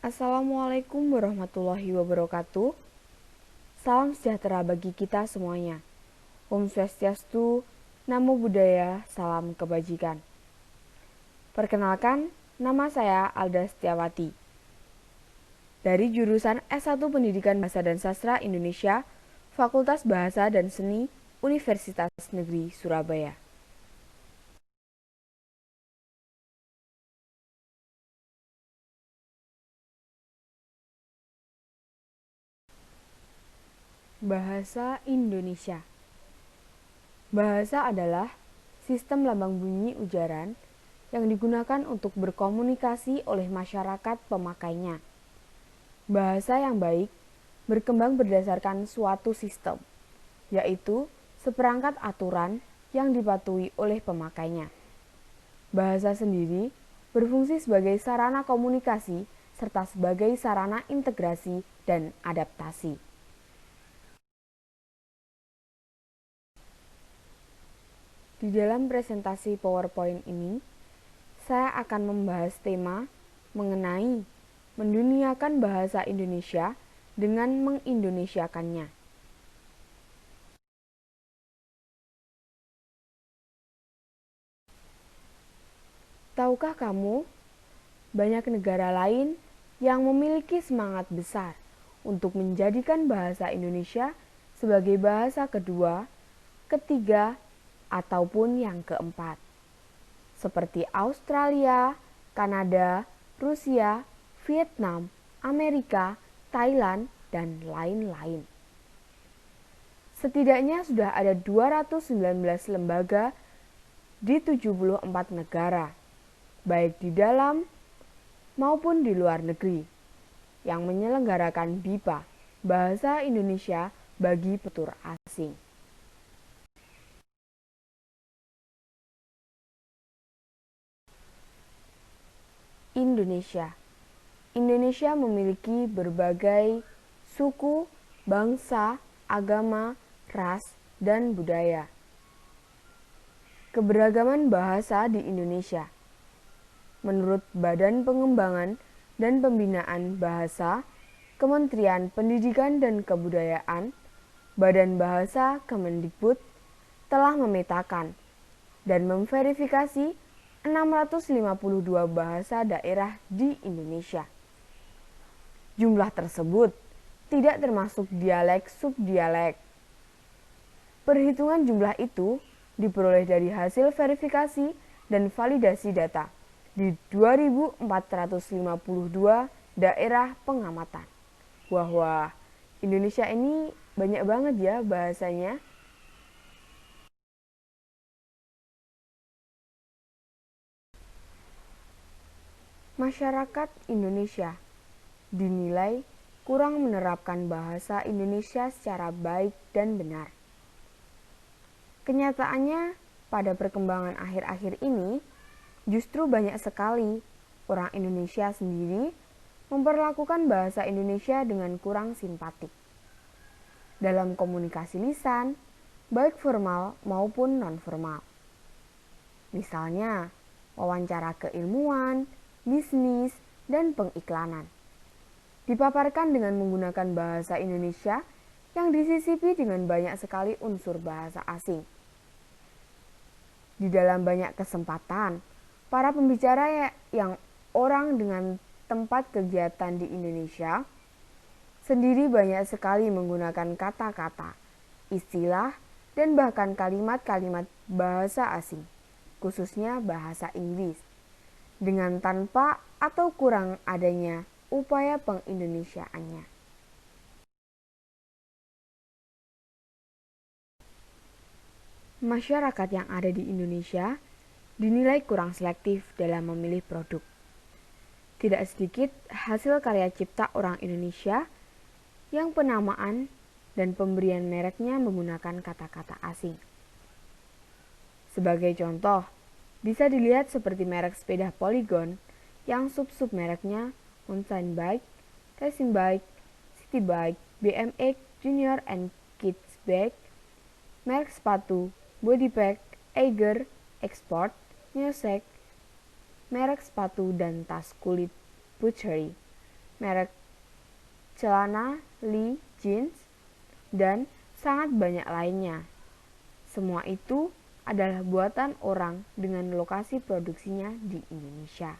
Assalamualaikum warahmatullahi wabarakatuh. Salam sejahtera bagi kita semuanya. Om Swastiastu, Namo Buddhaya, salam kebajikan. Perkenalkan, nama saya Alda Setiawati. Dari jurusan S1 Pendidikan Bahasa dan Sastra Indonesia, Fakultas Bahasa dan Seni, Universitas Negeri Surabaya. Bahasa Indonesia. Bahasa adalah sistem lambang bunyi ujaran yang digunakan untuk berkomunikasi oleh masyarakat pemakainya. Bahasa yang baik berkembang berdasarkan suatu sistem, yaitu seperangkat aturan yang dipatuhi oleh pemakainya. Bahasa sendiri berfungsi sebagai sarana komunikasi serta sebagai sarana integrasi dan adaptasi. Di dalam presentasi PowerPoint ini, saya akan membahas tema mengenai menduniakan bahasa Indonesia dengan mengindonesiakannya. Tahukah kamu, banyak negara lain yang memiliki semangat besar untuk menjadikan bahasa Indonesia sebagai bahasa kedua, ketiga, ataupun yang keempat. Seperti Australia, Kanada, Rusia, Vietnam, Amerika, Thailand, dan lain-lain. Setidaknya sudah ada 219 lembaga di 74 negara, baik di dalam maupun di luar negeri, yang menyelenggarakan BIPA, Bahasa Indonesia bagi Penutur Asing. Indonesia. Indonesia memiliki berbagai suku, bangsa, agama, ras, dan budaya. Keberagaman bahasa di Indonesia. Menurut Badan Pengembangan dan Pembinaan Bahasa, Kementerian Pendidikan dan Kebudayaan, Badan Bahasa Kemendikbud telah memetakan dan memverifikasi 652 bahasa daerah di Indonesia. Jumlah tersebut tidak termasuk dialek subdialek. Perhitungan jumlah itu diperoleh dari hasil verifikasi dan validasi data di 2.452 daerah pengamatan. Wah, Indonesia ini banyak banget ya bahasanya. Masyarakat Indonesia dinilai kurang menerapkan bahasa Indonesia secara baik dan benar. Kenyataannya, pada perkembangan akhir-akhir ini, justru banyak sekali orang Indonesia sendiri memperlakukan bahasa Indonesia dengan kurang simpatik. Dalam komunikasi lisan, baik formal maupun non-formal. Misalnya, wawancara keilmuan, bisnis, dan pengiklanan. Dipaparkan dengan menggunakan bahasa Indonesia yang disisipi dengan banyak sekali unsur bahasa asing. Di dalam banyak kesempatan, para pembicara yang orang dengan tempat kegiatan di Indonesia sendiri banyak sekali menggunakan kata-kata, istilah, dan bahkan kalimat-kalimat bahasa asing, khususnya bahasa Inggris, dengan tanpa atau kurang adanya upaya pengindonesiaannya. Masyarakat yang ada di Indonesia dinilai kurang selektif dalam memilih produk. Tidak sedikit hasil karya cipta orang Indonesia yang penamaan dan pemberian mereknya menggunakan kata-kata asing. Sebagai contoh, bisa dilihat seperti merek sepeda Polygon yang sub-sub mereknya Mountain Bike, Racing Bike, City Bike, BMX, Junior and Kids Bike, merek sepatu, Bodypack, Eiger, Export, Neosec, merek sepatu dan tas kulit Butchery, merek celana Lee Jeans, dan sangat banyak lainnya. Semua itu adalah buatan orang dengan lokasi produksinya di Indonesia.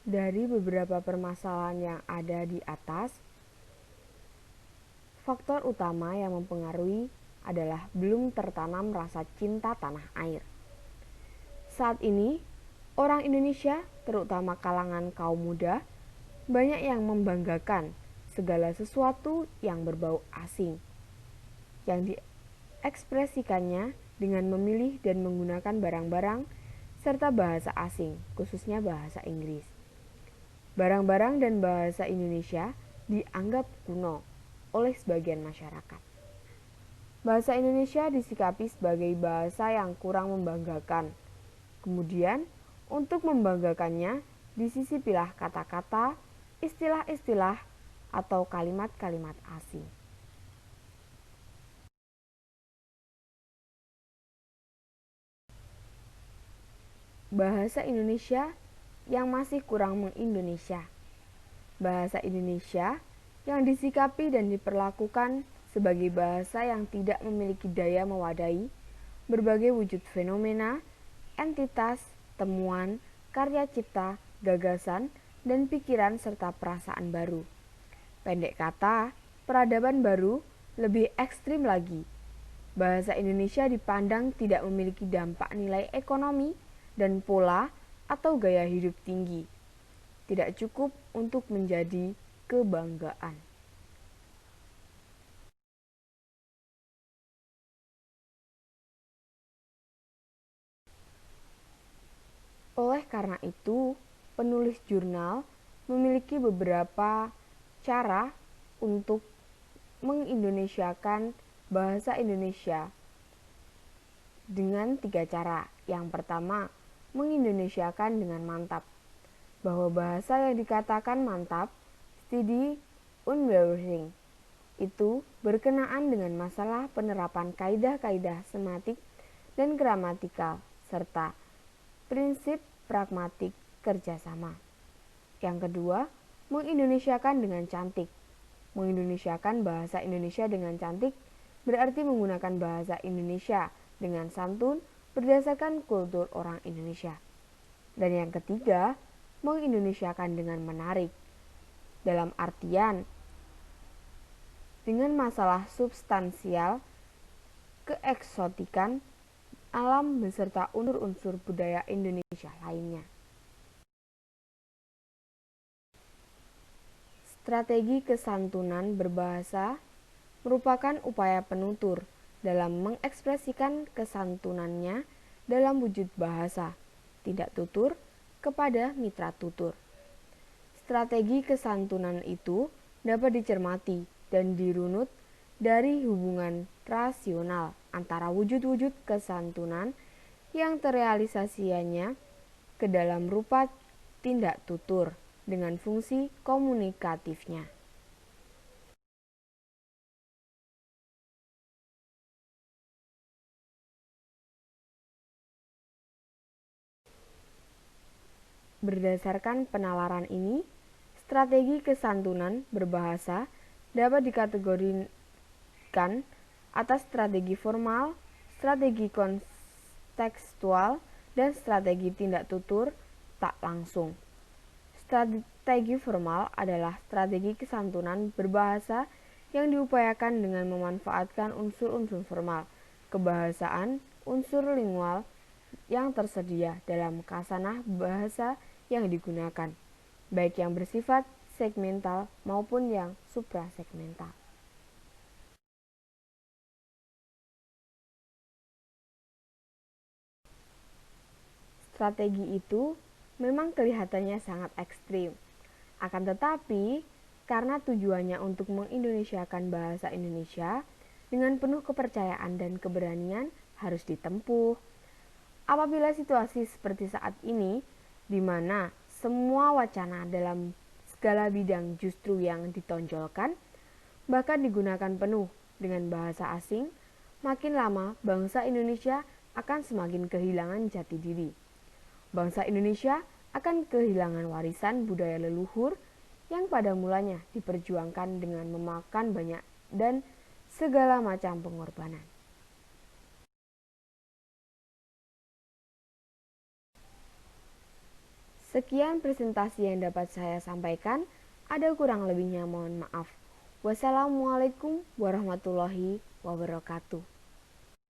Dari beberapa permasalahan yang ada di atas, faktor utama yang mempengaruhi adalah belum tertanam rasa cinta tanah air. Saat ini, orang Indonesia, terutama kalangan kaum muda, banyak yang membanggakan segala sesuatu yang berbau asing, yang diekspresikannya dengan memilih dan menggunakan barang-barang serta bahasa asing, khususnya bahasa Inggris. Barang-barang dan bahasa Indonesia dianggap kuno oleh sebagian masyarakat. Bahasa Indonesia disikapi sebagai bahasa yang kurang membanggakan. Kemudian, untuk membanggakannya, disisipilah kata-kata, istilah-istilah, atau kalimat-kalimat asing. Bahasa Indonesia yang masih kurang meng-Indonesia. Bahasa Indonesia yang disikapi dan diperlakukan sebagai bahasa yang tidak memiliki daya mewadahi berbagai wujud fenomena, entitas, temuan, karya cipta, gagasan, dan pikiran serta perasaan baru. Pendek kata, peradaban baru lebih ekstrim lagi. Bahasa Indonesia dipandang tidak memiliki dampak nilai ekonomi dan pola atau gaya hidup tinggi. Tidak cukup untuk menjadi kebanggaan. Oleh karena itu, penulis jurnal memiliki beberapa cara untuk mengindonesiakan bahasa Indonesia dengan 3 cara. Yang pertama, mengindonesiakan dengan mantap. Bahwa bahasa yang dikatakan mantap, studi unbeheersing, itu berkenaan dengan masalah penerapan kaidah-kaidah sematik dan gramatikal, serta prinsip pragmatik kerjasama. Yang kedua, mengindonesiakan dengan cantik. Mengindonesiakan bahasa Indonesia dengan cantik berarti menggunakan bahasa Indonesia dengan santun berdasarkan kultur orang Indonesia. Dan yang ketiga, mengindonesiakan dengan menarik. Dalam artian, dengan masalah substansial, keeksotikan alam beserta unsur-unsur budaya Indonesia lainnya. Strategi kesantunan berbahasa merupakan upaya penutur dalam mengekspresikan kesantunannya dalam wujud bahasa, tidak tutur kepada mitra tutur. Strategi kesantunan itu dapat dicermati dan dirunut dari hubungan rasional antara wujud-wujud kesantunan yang terrealisasinya ke dalam rupa tindak tutur dengan fungsi komunikatifnya. Berdasarkan penalaran ini, strategi kesantunan berbahasa dapat dikategorikan atas strategi formal, strategi kontekstual, dan strategi tindak tutur tak langsung. Strategi formal adalah strategi kesantunan berbahasa yang diupayakan dengan memanfaatkan unsur-unsur formal, kebahasaan, unsur lingual yang tersedia dalam khasanah bahasa yang digunakan, baik yang bersifat segmental maupun yang suprasegmental. Strategi itu memang kelihatannya sangat ekstrim. Akan tetapi, karena tujuannya untuk mengindonesiakan bahasa Indonesia dengan penuh kepercayaan dan keberanian harus ditempuh. Apabila situasi seperti saat ini, di mana semua wacana dalam segala bidang justru yang ditonjolkan, bahkan digunakan penuh dengan bahasa asing, makin lama bangsa Indonesia akan semakin kehilangan jati diri. Bangsa Indonesia akan kehilangan warisan budaya leluhur yang pada mulanya diperjuangkan dengan memakan banyak dan segala macam pengorbanan. Sekian presentasi yang dapat saya sampaikan. Ada kurang lebihnya mohon maaf. Wassalamualaikum warahmatullahi wabarakatuh.